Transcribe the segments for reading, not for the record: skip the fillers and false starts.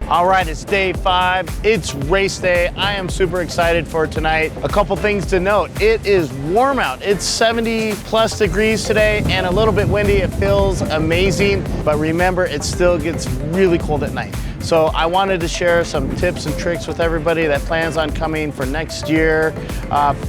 All right, it's day 5. It's race day. I am super excited for tonight. A couple things to note. It is warm out. It's 70 plus degrees today and a little bit windy. It feels amazing, but remember, it still gets really cold at night. So I wanted to share some tips and tricks with everybody that plans on coming for next year.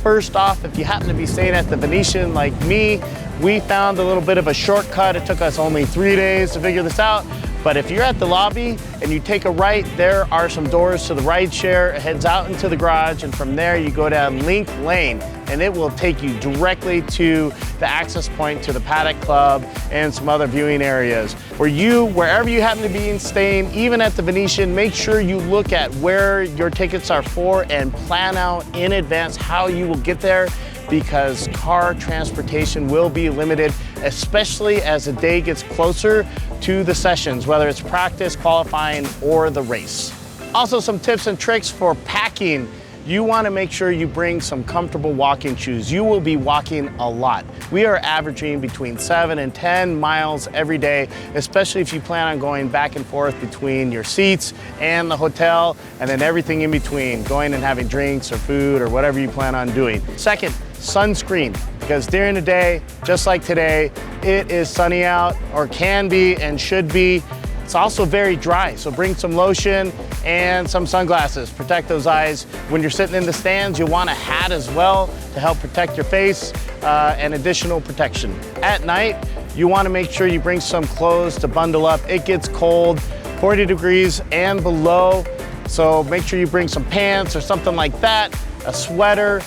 First off, if you happen to be staying at the Venetian like me, we found a little bit of a shortcut. It took us only 3 days to figure this out. But if you're at the lobby and you take a right, there are some doors to the ride share. It heads out into the garage, and from there you go down Link Lane, and it will take you directly to the access point to the Paddock Club and some other viewing areas. For you, wherever you happen to be staying, even at the Venetian, make sure you look at where your tickets are for and plan out in advance how you will get there, because car transportation will be limited, especially as the day gets closer to the sessions, whether it's practice, qualifying, or the race. Also, some tips and tricks for packing. You want to make sure you bring some comfortable walking shoes. You will be walking a lot. We are averaging between 7 and 10 miles every day, especially if you plan on going back and forth between your seats and the hotel, and then everything in between, going and having drinks or food or whatever you plan on doing. Second, sunscreen, because during the day, just like today, it is sunny out, or can be and should be. It's also very dry, so bring some lotion and some sunglasses. Protect those eyes. When you're sitting in the stands, you'll want a hat as well to help protect your face and additional protection. At night, you want to make sure you bring some clothes to bundle up. It gets cold, 40 degrees and below, so make sure you bring some pants or something like that, a sweater,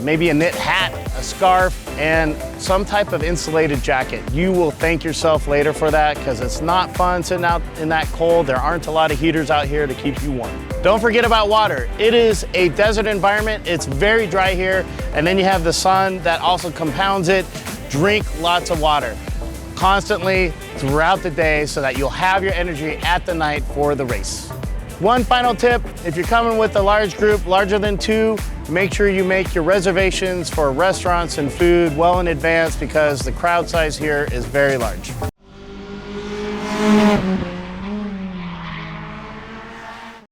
maybe a knit hat, a scarf, and some type of insulated jacket. You will thank yourself later for that, because it's not fun sitting out in that cold. There aren't a lot of heaters out here to keep you warm. Don't forget about water. It is a desert environment. It's very dry here, and then you have the sun that also compounds it. Drink lots of water constantly throughout the day so that you'll have your energy at the night for the race. One final tip, if you're coming with a large group, larger than 2, make sure you make your reservations for restaurants and food well in advance, because the crowd size here is very large.